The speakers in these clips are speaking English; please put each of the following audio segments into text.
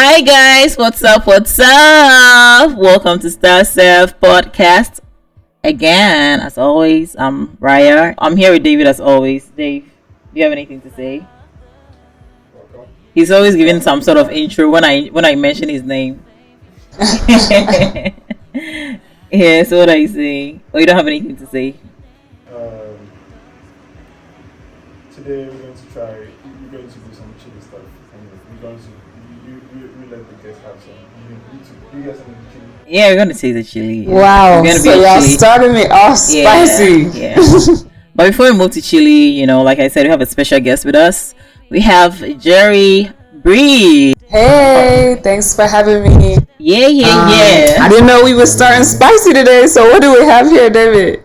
Hi guys, what's up? What's up? Welcome to Star Surf Podcast. Again, as always, I'm Raya. I'm here with David as always. Dave, do you have anything to say? He's always giving some sort of intro when I mention his name. Yeah, so what are you saying? Oh, you don't have anything to say? Today we're going to do some chili stuff. We're going to we let the guests have some. You guys have any chili? Yeah, we're gonna taste the chili. Wow, so y'all starting me off spicy. Yeah. But before we move to chili, like I said, we have a special guest with us. We have JerriBre. Hey, thanks for having me. Yeah. I didn't know we were starting spicy today, so what do we have here, David?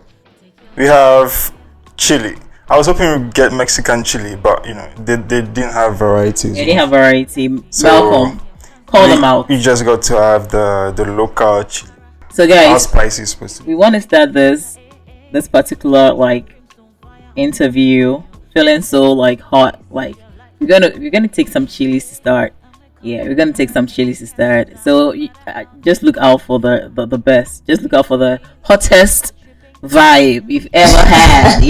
We have chili. I was hoping we'd get Mexican chili, but they didn't have varieties. They didn't have variety. So Malcolm, call them out. You just got to have the local chili. So guys, how spicy it's supposed to be. We want to start this particular interview feeling so hot. We're gonna take some chilies to start. Yeah, we're gonna take some chilies to start. So just look out for the best. Just look out for the hottest vibe you've ever had.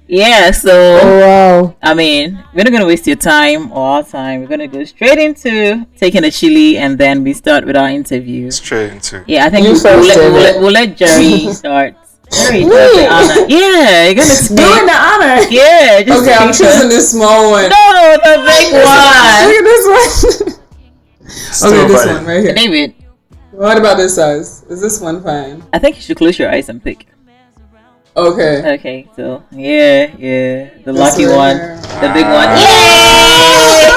Yeah. So wow. I mean, we're not gonna waste your time or our time. We're gonna go straight into taking the chili, and then we start with our interview. Straight into. Yeah, I think we'll let Jerry start. Jerry, does the honor. Yeah, you're gonna doing the honor. Yeah. Okay, I'm choosing this small one. No, the big one. Look at this one. Okay, this one right here. David. What about this size? Is this one fine? I think you should close your eyes and pick. Okay. Okay, so yeah, the lucky right one, here. the big one. Yay!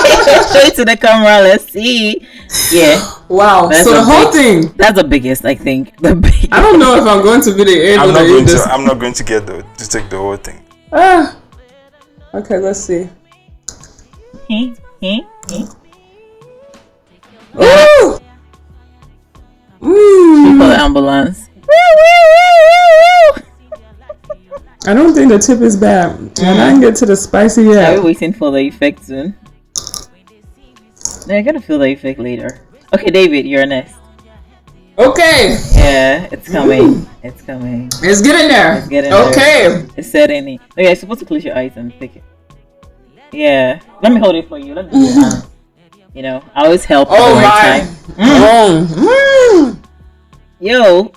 Show it to the camera. Let's see. Yeah. Wow. So the whole thing. That's the biggest, I think. The biggest. I don't know if I'm going to be able to eat this. I'm not going to get to take the whole thing. Okay, let's see. Ooh! For the ambulance. I don't think the tip is bad. And I didn't get to the spicy yet. Are we waiting for the effect soon? No, you're gonna feel the effect later. Okay, David, you're next. Okay. Yeah, it's coming. It's coming. It's getting there. It's getting okay. There. It's setting in. Okay, you're supposed to close your eyes and pick it. Yeah. Let me hold it for you. Let me do it. I always help at the right time. Yo. No,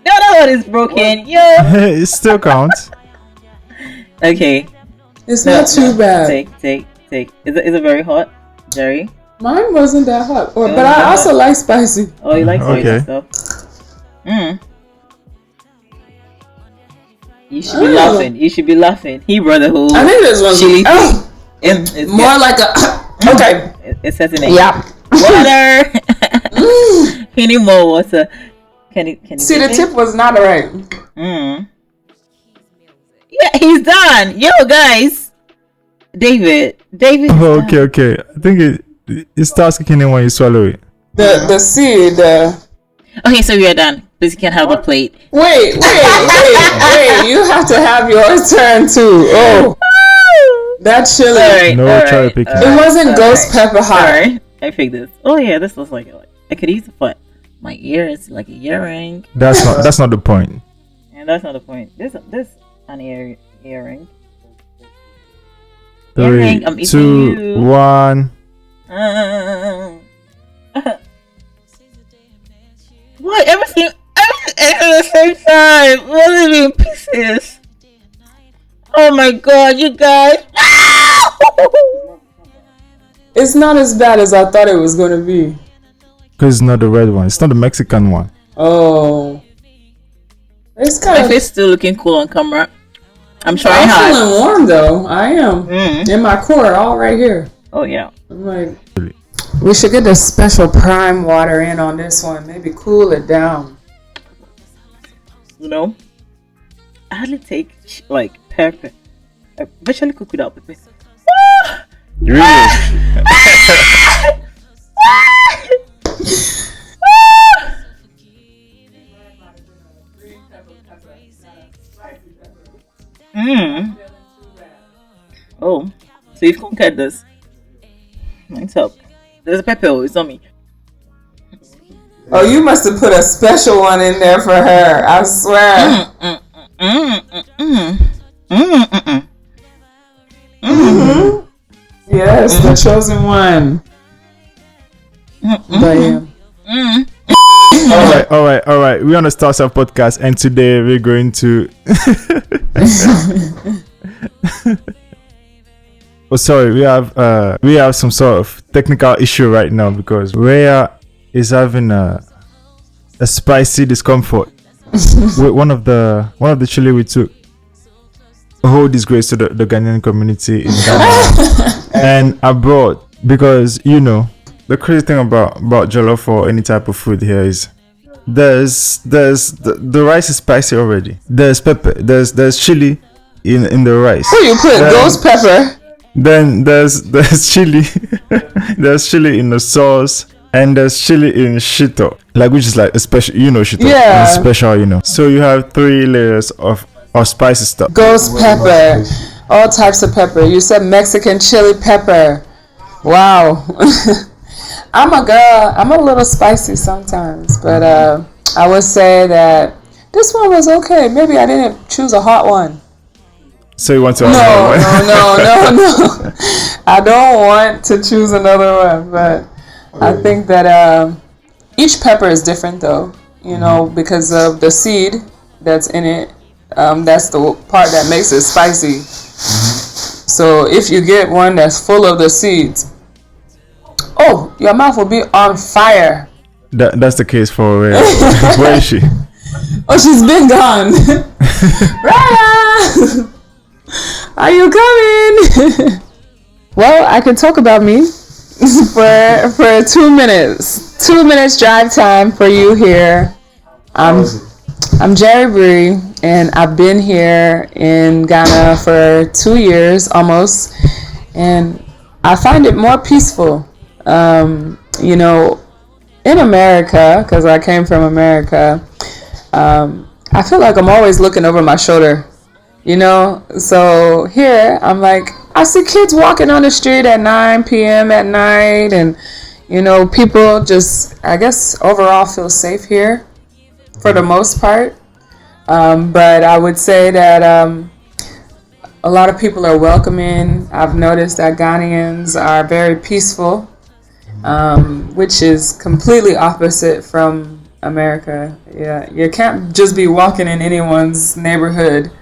that one is broken. Yo. It still counts. Okay. It's not too bad. Take. Is it very hot, Jerry? Mine wasn't that hot. But I also like spicy. Oh, you like spicy stuff? You should be laughing. You should be laughing. He brought the whole I think this one's chili it's more like a okay. It's setting in. Yeah. Water. He need more water. Can you see the tip was not right. Yeah, he's done. Yo, guys. David. Okay. I think it starts kicking in when you swallow it. The seed. Okay, so we are done. Please, you can have the plate. Wait. You have to have your turn too. Oh. That chili. Right, cherry picking. It wasn't ghost pepper hot. Sorry. I picked this. Oh yeah, this looks like I could use it for my ears, like a earring. That's not the point. And that's not the point. This an earring. 3, 2, 1. What? Everything at the same time. What in pieces? Oh my god, you guys! It's not as bad as I thought it was going to be. Because it's not the red one. It's not the Mexican one. Oh. It's kind of... My face still looking cool on camera. I'm trying hard. I'm feeling warm though. I am. In my core, all right here. Oh yeah. I'm like... We should get the special prime water in on this one. Maybe cool it down. I hardly take pepper. I especially cook without pepper. Really? Oh, so you've conquered this. What's up? There's a pepper. It's on me. Oh, you must have put a special one in there for her. I swear. Yes, the chosen one. But yeah. All right. We're on the Star Self podcast, and today we're going to. Oh, sorry. We have some sort of technical issue right now because Rhea is having a spicy discomfort with one of the chili we took. A whole disgrace to the Ghanaian community in Ghana and abroad, because the crazy thing about jollof or any type of food here is there's the rice is spicy already. There's pepper. There's chili in the rice. Oh, you put ghost pepper. Then there's chili. There's chili in the sauce. And there's chili in shito, which is like a special, shito. Yeah. It's special, So you have 3 layers of spicy stuff. Ghost pepper, all types of pepper. You said Mexican chili pepper. Wow. I'm a girl. I'm a little spicy sometimes, but I would say that this one was okay. Maybe I didn't choose a hot one. So you want to? No. I don't want to choose another one, but I think that each pepper is different, though. Because of the seed that's in it. That's the part that makes it spicy. So if you get one that's full of the seeds, your mouth will be on fire. That's the case for Rhea. Where is she? Oh, she's been gone. Rhea, are you coming? Well, I can talk about me for 2 minutes. 2 minutes drive time for you here. I'm JerriBre, and I've been here in Ghana for 2 years almost, and I find it more peaceful. In America, because I came from America, I feel like I'm always looking over my shoulder, So here, I'm like, I see kids walking on the street at 9 p.m. at night, and, people just, I guess, overall feel safe here. For the most part, but I would say that a lot of people are welcoming. I've noticed that Ghanaians are very peaceful, which is completely opposite from America. Yeah, you can't just be walking in anyone's neighborhood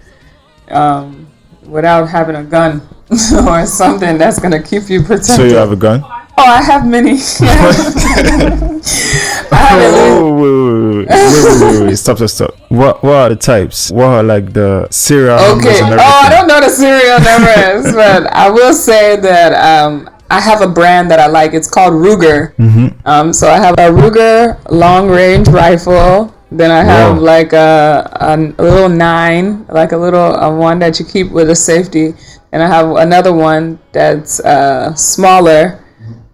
without having a gun or something that's going to keep you protected. So you have a gun? Oh, I have many. Wait. Stop. What are the types? What are the cereal numbers and everything? I don't know the cereal numbers, but I will say that I have a brand that I like. It's called Ruger. Mm-hmm. So I have a Ruger long range rifle. Then I have a little 9, like a little one that you keep with a safety. And I have another one that's smaller.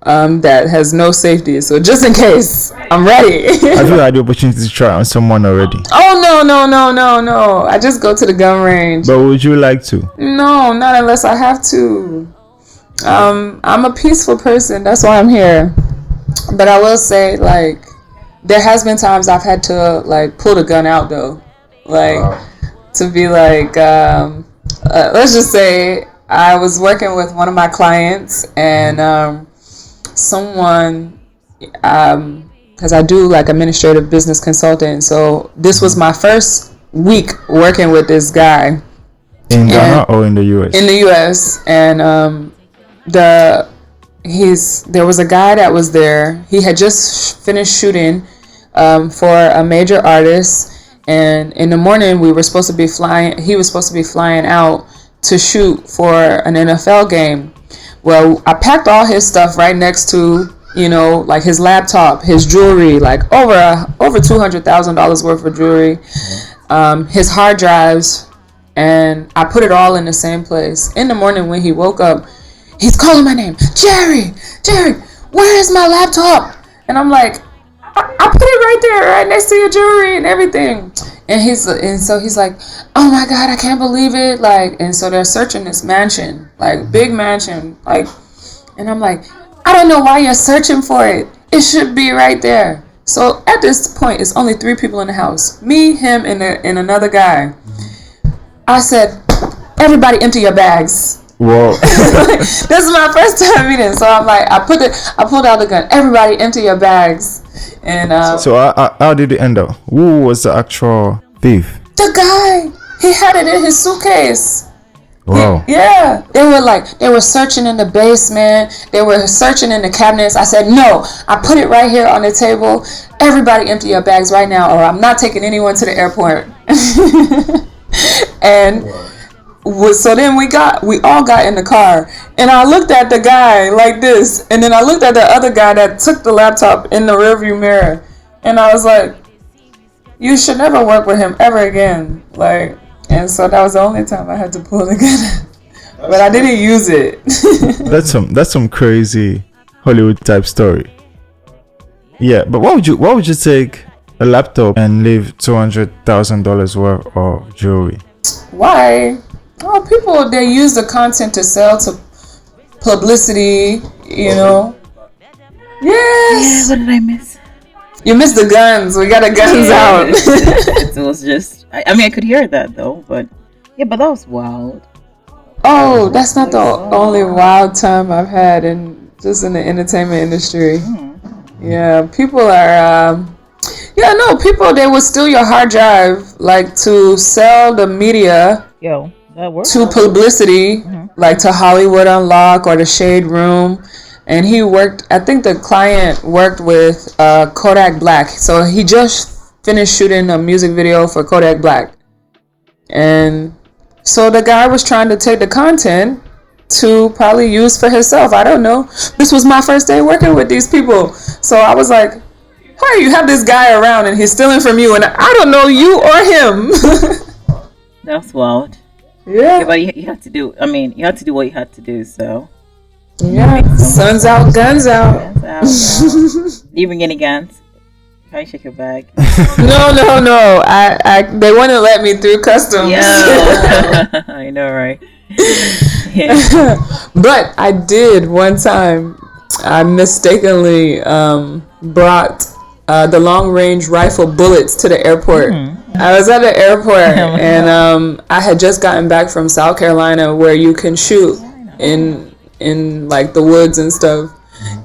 That has no safety, so just in case, I'm ready. Have you had the opportunity to try on someone already? Oh no! I just go to the gun range. But would you like to? No, not unless I have to. I'm a peaceful person. That's why I'm here. But I will say, there has been times I've had to pull the gun out though, to be let's just say I was working with one of my clients and. Someone, because I do administrative business consulting, so this was my first week working with this guy in Ghana or in the US. In the US, and there was a guy that was there. He had just finished shooting for a major artist, and in the morning he was supposed to be flying out to shoot for an NFL game. Well, I packed all his stuff right next to, his laptop, his jewelry, over $200,000 worth of jewelry, his hard drives, and I put it all in the same place. In the morning when he woke up, he's calling my name, Jerry, where is my laptop? And I'm like, I put it right there, right next to your jewelry and everything. And so he's like, oh my God, I can't believe it. And so they're searching this mansion, big mansion, and I'm like, I don't know why you're searching for it. It should be right there. So at this point, it's only 3 people in the house. Me, him, and another guy. I said, everybody empty your bags. Whoa. This is my first time meeting. So I'm like, I pulled out the gun. Everybody empty your bags. And So how did it end up? Who was the actual thief? the guy, he had it in his suitcase. Wow. Yeah, they were searching in the basement. They were searching in the cabinets. I said, no, I put it right here on the table. Everybody empty your bags right now, or I'm not taking anyone to the airport. And so then we all got in the car, and I looked at the guy like this, and then I looked at the other guy that took the laptop in the rearview mirror, and I was like, you should never work with him ever again. Like, and so that was the only time I had to pull the gun. But I didn't use it. That's some crazy Hollywood type story. Yeah, but why would you take a laptop and leave $200,000 worth of jewelry? Why? Oh, people, they use the content to sell to publicity, you know. Yes. Yeah, what did I miss? You missed the guns. We got the guns out. It was just. I mean, I could hear that though, but yeah, but that was wild. Oh, that's not the only wild time I've had in the entertainment industry. Yeah, people are. People, they will steal your hard drive, like to sell the media. Yo, that works. To publicity, like to Hollywood Unlock or the Shade Room. And he worked, I think the client worked with Kodak Black. So he just finished shooting a music video for Kodak Black. And so the guy was trying to take the content to probably use for himself. I don't know. This was my first day working with these people. So I was like, why you have this guy around and he's stealing from you and I don't know you or him. That's wild. Yeah. But you had to do. I mean, you had to do what you had to do. So. Yeah. Sun's out, guns out. Do you bring any guns? Can you check your bag? No. They wouldn't let me through customs. Yeah. I know, right? Yeah. But I did one time. I mistakenly brought the long-range rifle bullets to the airport. I was at the airport and I had just gotten back from South Carolina where you can shoot in like the woods and stuff.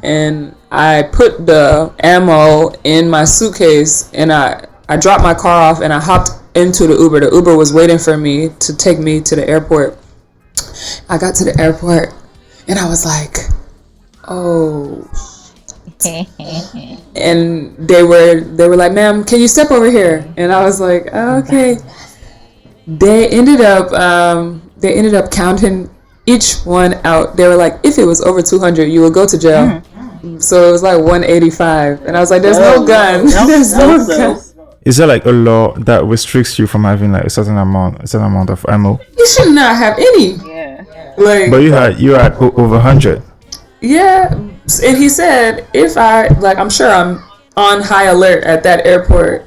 And I put the ammo in my suitcase and I dropped my car off and I hopped into the Uber. The Uber was waiting for me to take me to the airport. I got to the airport and I was like, oh. And they were like, ma'am, can you step over here? And I was like, oh, okay. They ended up counting each one out. They were like, if it was over 200, you would go to jail. So it was like 185, and I was like, there's no gun. There's no gun. Is there like a law that restricts you from having like a certain amount of ammo? You should not have any. Yeah. Like, But you had over 100. yeah, and he said if I'm sure I'm on high alert at that airport.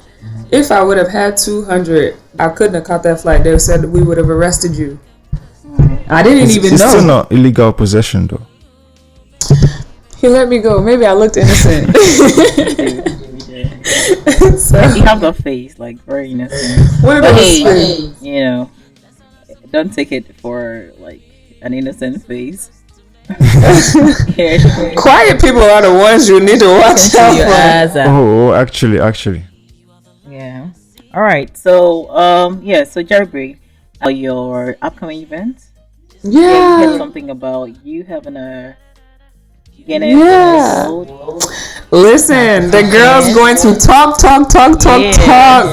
If I would have had 200, I couldn't have caught that flight. They said we would have arrested you. I didn't even It's know. still not illegal possession though. He let me go. Maybe I looked innocent. So, You have the face, like very innocent. what But about hey, this? you know, don't take it for like an innocent face. Quiet people are the ones you need to watch out Your for. eyes out. Oh, actually. Yeah. All right. So, so JerriBre, your upcoming events. You Yeah. had something about you having a Guinness. Yeah. Listen, the girl's going to talk.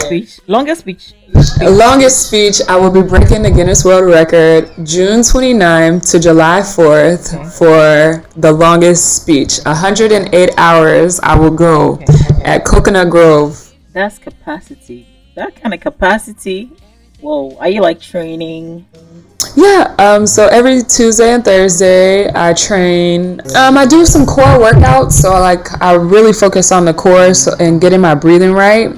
Speech. Longest speech. Longest speech, I will be breaking the Guinness World Record June 29th to July 4th for the longest speech. 108 hours I will go at Coconut Grove. That's capacity. That kind of capacity. Whoa. Are you like training? Yeah, so every Tuesday and Thursday I train. I do some core workouts, so I really focus on the core and getting my breathing right.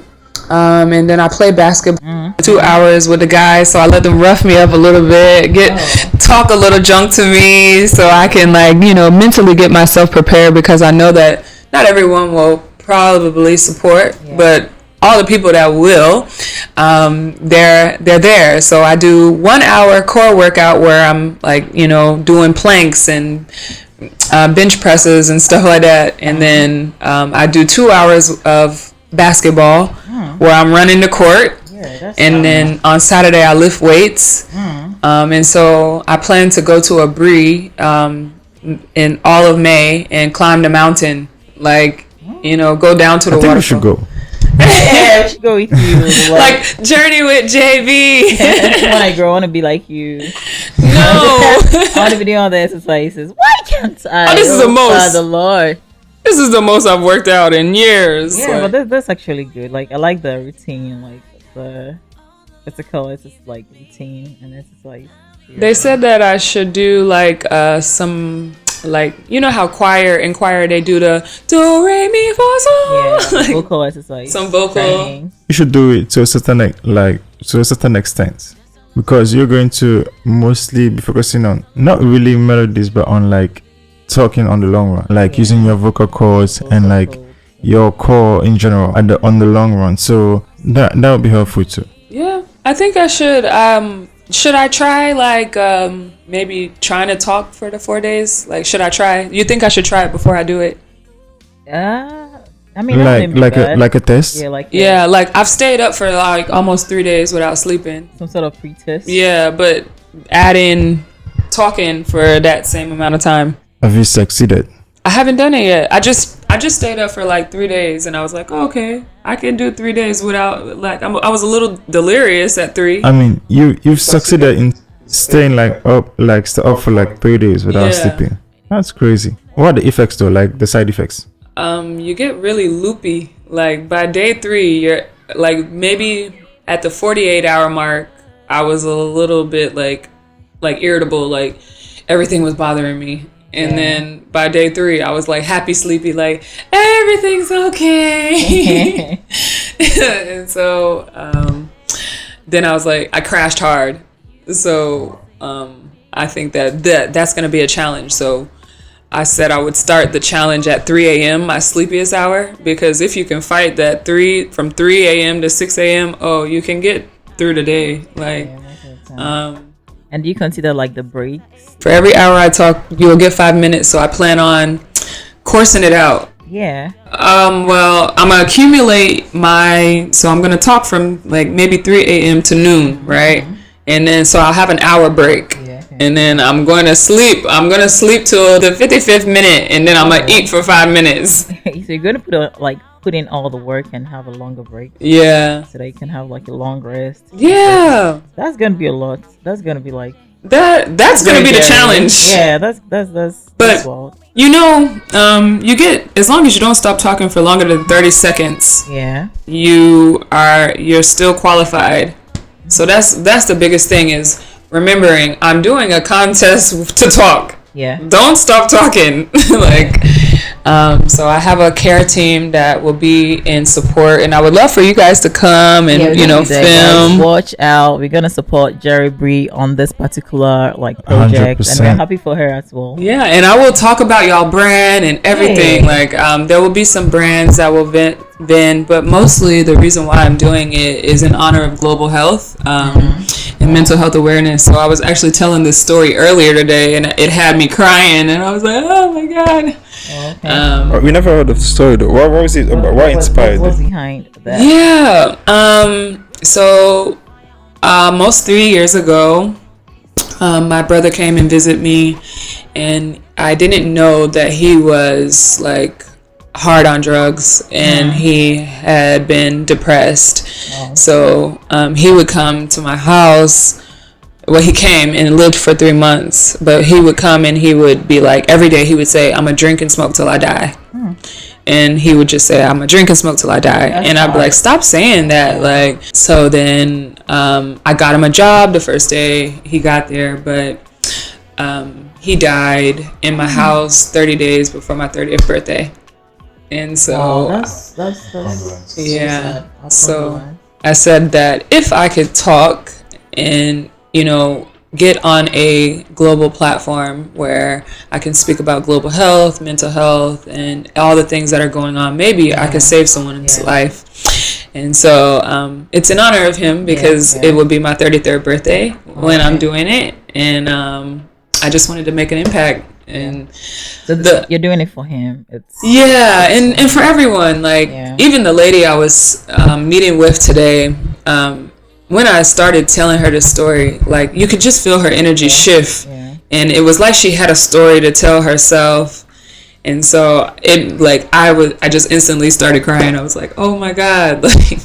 And then I play basketball 2 hours with the guys. So I let them rough me up a little bit, talk a little junk to me, so I can mentally get myself prepared, because I know that not everyone will probably support, but all the people that will, they're there. So I do 1 hour core workout where I'm doing planks and bench presses and stuff like that, and then I do 2 hours of basketball where I'm running the court, and then on Saturday I lift weights, and so I plan to go to a Bree in all of May and climb the mountain, go down to the waterfall. I think we should go. Yeah, we should go with you. Like Journey with JB. When I grow, I want to be like you. No. I want to be doing all the exercises. Why can't I? Oh, this is the most. The Lord. This is the most I've worked out in years. Yeah, but that's actually good. Like, I like the routine. Like, what's it called? It's just like routine and exercise. They said that I should do some, how in choir they do the do re mi fa sol. Yeah, vocal exercise. Some vocal. Training. You should do it to a certain extent, because you're going to mostly be focusing on not really melodies, but on talking on the long run, using your vocal cords and your core in general on the long run. So that would be helpful too. Yeah, I think I should. Should I try maybe trying to talk for the 4 days? Should I try? You think I should try it before I do it? I mean, like a test. Yeah, I've stayed up for almost 3 days without sleeping. Some sort of pre-test. Yeah, but add in talking for that same amount of time. Have you succeeded? I haven't done it yet. I just stayed up for 3 days, and I was like, okay, I can do 3 days without I was a little delirious at 3. I mean, you've succeeded in staying up for 3 days without sleeping. That's crazy. What are the effects though? The side effects? You get really loopy. By day 3, you're maybe at the 48-hour mark, I was a little bit irritable. Everything was bothering me. And then by day 3, I was happy, sleepy, everything's okay. And so then I was I crashed hard. So I think that's going to be a challenge. So I said I would start the challenge at 3 a.m., my sleepiest hour, because if you can fight that from 3 a.m. to 6 a.m., you can get through the day. And do you consider the breaks? For every hour I talk, you'll get 5 minutes. So I plan on coursing it out. Yeah. Well, I'm gonna accumulate so I'm gonna talk from maybe 3 a.m. to noon, right? Mm-hmm. And then so I'll have an hour break. Yeah. And then I'm going to sleep. I'm gonna sleep till the 55th minute, and then I'm gonna eat for 5 minutes. So you're gonna put in all the work and have a longer break. Yeah. So that you can have a long rest. Yeah. That's gonna be a lot. That's gonna be that's gonna be the challenge. Yeah, that's wild. You get, as long as you don't stop talking for longer than 30 seconds. Yeah. You're still qualified. So that's the biggest thing, is remembering I'm doing a contest to talk. Yeah. Don't stop talking. So I have a care team that will be in support, and I would love for you guys to come and film. Guys, watch out. We're gonna support JerriBre on this particular project, 100%. And we're happy for her as well. Yeah, and I will talk about y'all brand and everything. Hey. There will be some brands that will vend, but mostly the reason why I'm doing it is in honor of global health and mental health awareness. So I was actually telling this story earlier today, and it had me crying, and I was like, oh my god. Okay. We never heard of the story though. What was it about? What inspired it? What was behind that? Yeah. So almost 3 years ago, my brother came and visited me, and I didn't know that he was hard on drugs, and he had been depressed. So he would come to my house. Well, he came and lived for 3 months, but he would come and he would be every day he would say, I'm gonna drink and smoke till I die. And he would just say, I'm gonna drink and smoke till I die. That's and I'd be stop saying that. So then I got him a job the first day he got there, but he died in my house 30 days before my 30th birthday. And Oh, so that's Condolences. so yeah, sad. Our so condolence. I said that if I could talk and, get on a global platform where I can speak about global health, mental health, and all the things that are going on, maybe I could save someone's life. And so it's an honor of him because Yeah. it would be my 33rd birthday when I'm Okay. doing it. And I just wanted to make an impact. And So the you're doing it for him. It's yeah, and for everyone, like Yeah. even the lady I was meeting with today, when I started telling her the story, like you could just feel her energy shift, Yeah. and it was like she had a story to tell herself, and so I just instantly started crying. I was like, oh my god, like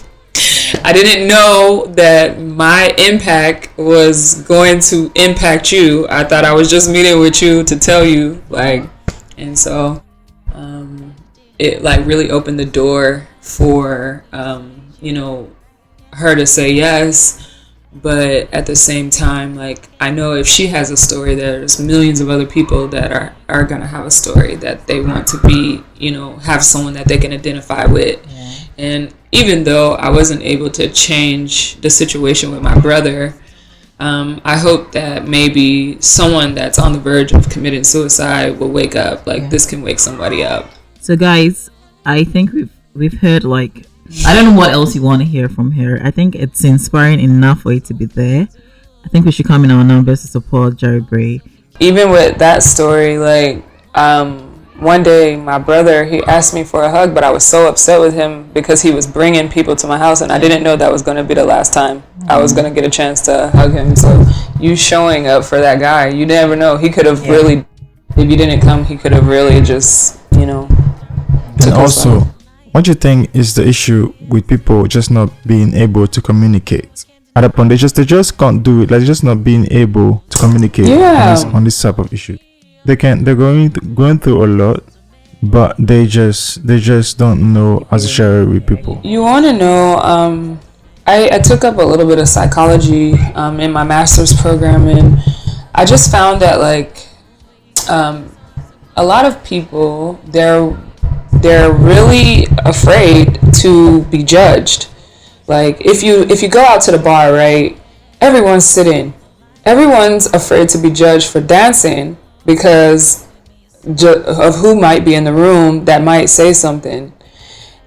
I didn't know that my impact was going to impact you. I thought I was just meeting with you to tell you, like, and so it like really opened the door for her to say yes. But at the same time, like I know if she has a story, there's millions of other people that are gonna have a story that they want to be, have someone that they can identify with. And even though I wasn't able to change the situation with my brother, I hope that maybe someone that's on the verge of committing suicide will wake up. Like this can wake somebody up. So guys, I think we've heard, like, I don't know what else you want to hear from her. I think it's inspiring enough for it to be there. I think we should come in our numbers to support JerriBre. Even with that story, like one day my brother, he asked me for a hug, but I was so upset with him because he was bringing people to my house, and I didn't know that was going to be the last time I was going to get a chance to hug him. So you showing up for that guy, you never know. He could have really, if you didn't come, he could have really just, And also, what do you think is the issue with people just not being able to communicate? At a point, they just can't do it. Like just not being able to communicate on this type of issue. They're going through a lot, but they just don't know how to share it with people. You want to know, I took up a little bit of psychology in my master's program, and I just found that like a lot of people, they're really afraid to be judged. Like if you go out to the bar, right, everyone's sitting, everyone's afraid to be judged for dancing because of who might be in the room that might say something.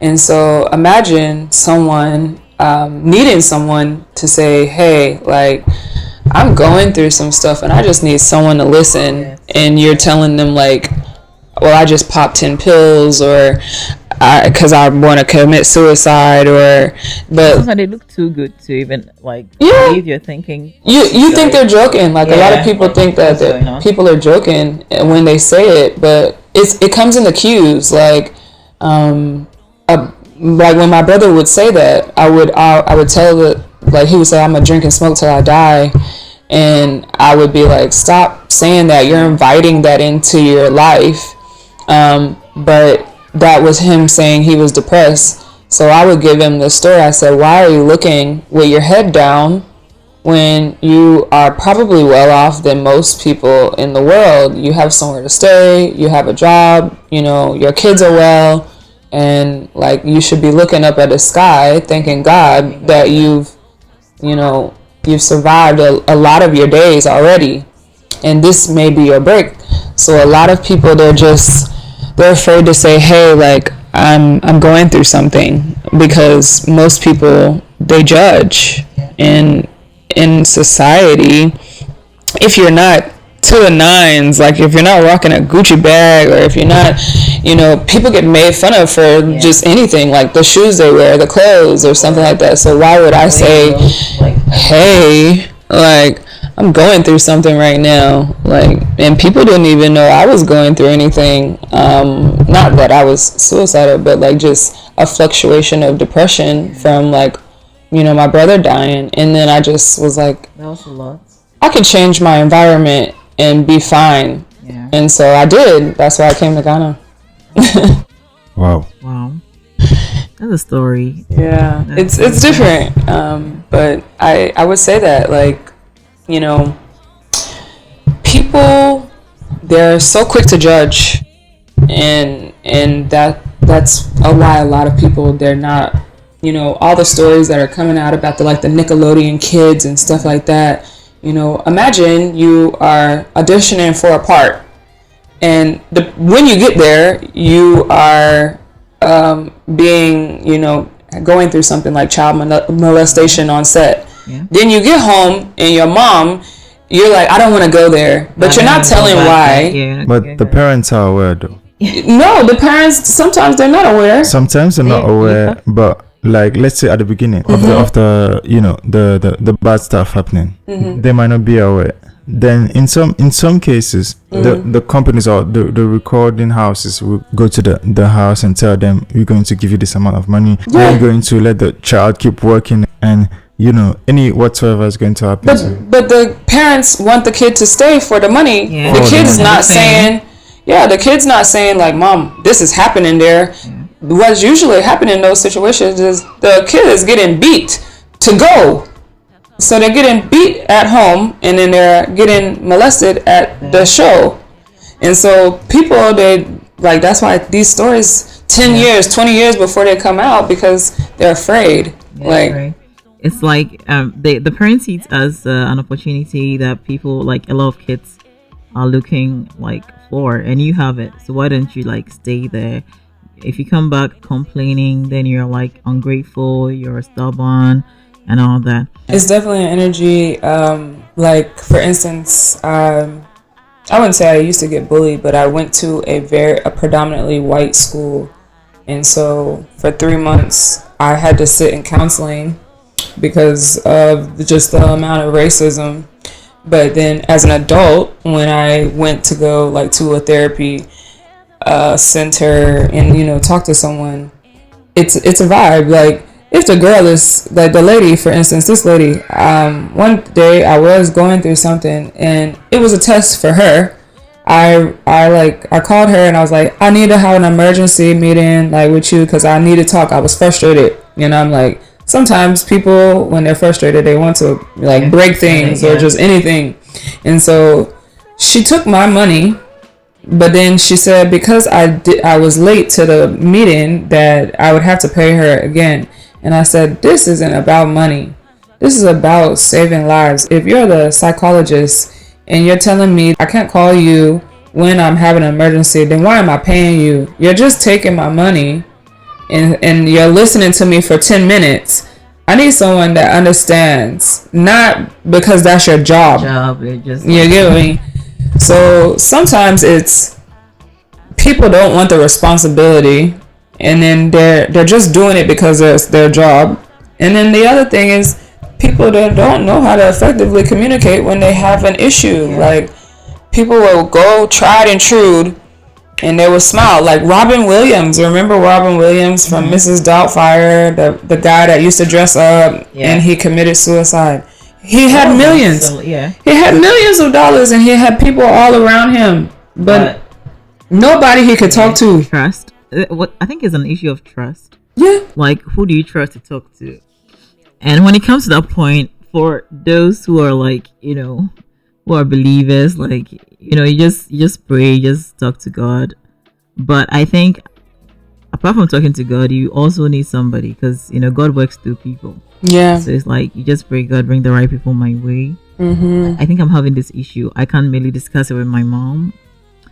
And so imagine someone needing someone to say, hey, like I'm going through some stuff and I just need someone to listen. And you're telling them like, well, I just popped 10 pills, or because I want to commit suicide, but They look too good to even like Yeah. believe you're thinking. you think they're joking. Like a lot of people think that what's going on? people are joking when they say it, but it comes in the cues. Like like when my brother would say that, I would tell it, like he would say, I'm gonna drink and smoke till I die. And I would be like, stop saying that. You're inviting that into your life. But that was him saying he was depressed. So I would give him the story. I said, why are you looking with your head down when you are probably well off than most people in the world? You have somewhere to stay, you have a job, your kids are well, and like you should be looking up at the sky thanking God that you've survived a lot of your days already, and this may be your break. So a lot of people, they're afraid to say, hey, like I'm going through something, because most people, they judge. And in society, if you're not to the nines, like if you're not rocking a Gucci bag, or if you're not, people get made fun of for just anything, like the shoes they wear, the clothes, or something like that. So why would I say, hey, like I'm going through something right now, like, and people didn't even know I was going through anything. Not that I was suicidal, but like just a fluctuation of depression from like, my brother dying. And then I just was like, That was a lot. I can change my environment and be fine. Yeah. And so I did. That's why I came to Ghana. Wow. That's a story. Yeah, it's different. But I would say that, like, people, they're so quick to judge, and that's why a lot of people, they're not, all the stories that are coming out about the Nickelodeon kids and stuff like that. Imagine you are auditioning for a part, and when you get there, you are being, going through something like child molestation on set. Yeah. Then you get home and your mom, you're like, I don't want to go there, but you're not telling why. Yeah, But the parents are aware though. No, the parents, sometimes they're not aware. Sometimes they're not aware, but like let's say at the beginning of the the bad stuff happening, they might not be aware. Then in some cases, the companies or the recording houses will go to the house and tell them, we're going to give you this amount of money. Yeah. We're going to let the child keep working, and any whatsoever is going to happen. But the parents want the kid to stay for the money. Yeah. The For the kid's money. not saying, the kid's not saying like, Mom, this is happening there. What's usually happening in those situations is the kid is getting beat to go. So they're getting beat at home, and then they're getting molested at the show. And so people, that's why these stories 10 years, 20 years before they come out, because they're afraid. Right. It's like the parents see it as an opportunity that people, like a lot of kids are looking like for, and you have it. So why don't you like stay there? If you come back complaining, then you're like ungrateful, you're stubborn, and all that. It's definitely an energy. Like for instance, I wouldn't say I used to get bullied, but I went to a predominantly white school, and so for 3 months I had to sit in counseling because of just the amount of racism. But then as an adult, when I went to go like to a therapy center and talk to someone, it's a vibe. Like if the girl is like the lady, for instance, this lady, one day I was going through something and it was a test for her. I called her and I was like, I need to have an emergency meeting like with you because I need to talk. I was frustrated. I'm like, sometimes people, when they're frustrated, they want to like break things or just anything. And so she took my money, but then she said because I was late to the meeting that I would have to pay her again. And I said, this isn't about money. This is about saving lives. If you're the psychologist and you're telling me I can't call you when I'm having an emergency, then why am I paying you? You're just taking my money and you're listening to me for 10 minutes. I need someone that understands, not because that's your job. You get me? So sometimes it's people don't want the responsibility, and then they're just doing it because it's their job. And then the other thing is people that don't know how to effectively communicate when they have an issue. Like people will go tried and true and they will smile. Like Robin Williams. Remember Robin Williams from Mrs. Doubtfire, the guy that used to dress up and he committed suicide. He had millions. He had millions of dollars and he had people all around him, but nobody he could talk to. Trust. What I think is an issue of trust. Yeah. Like who do you trust to talk to? And when it comes to that point, for those who are like, who are believers, like, you just pray, you just talk to God. But I think apart from talking to God, you also need somebody because, God works through people. Yeah. So it's like, you just pray, God, bring the right people my way. I think I'm having this issue. I can't really discuss it with my mom.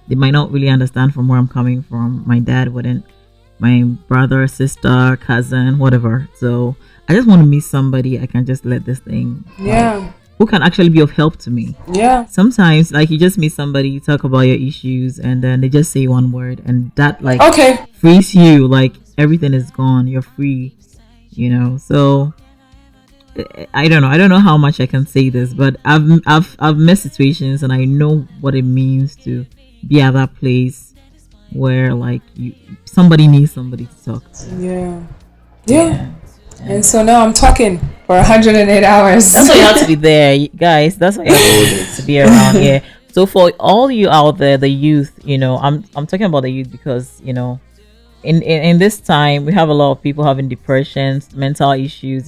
They might not really understand from where I'm coming from. My dad wouldn't. My brother, sister, cousin, whatever. So I just want to meet somebody I can just let this thing. Yeah. Who can actually be of help to me. Yeah. Sometimes like you just meet somebody, you talk about your issues, and then they just say one word, and that like frees you. Like everything is gone. You're free. So I don't know how much I can say this, but I've met situations and I know what it means to be at that place where like somebody needs somebody to talk to. Yeah. And so now I'm talking for 108 hours. That's why you have to be there, guys. That's why you have to be around here. So for all you out there, the youth, I'm talking about the youth because in this time we have a lot of people having depressions, mental issues.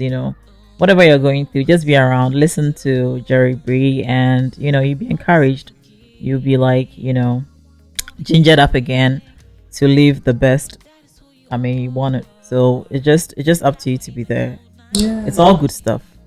Whatever you're going through, just be around, listen to JerriBre, and you'll be encouraged. You'll be like gingered up again to live the best I mean, you want it. So it's just up to you to be there. Yeah. It's all good stuff.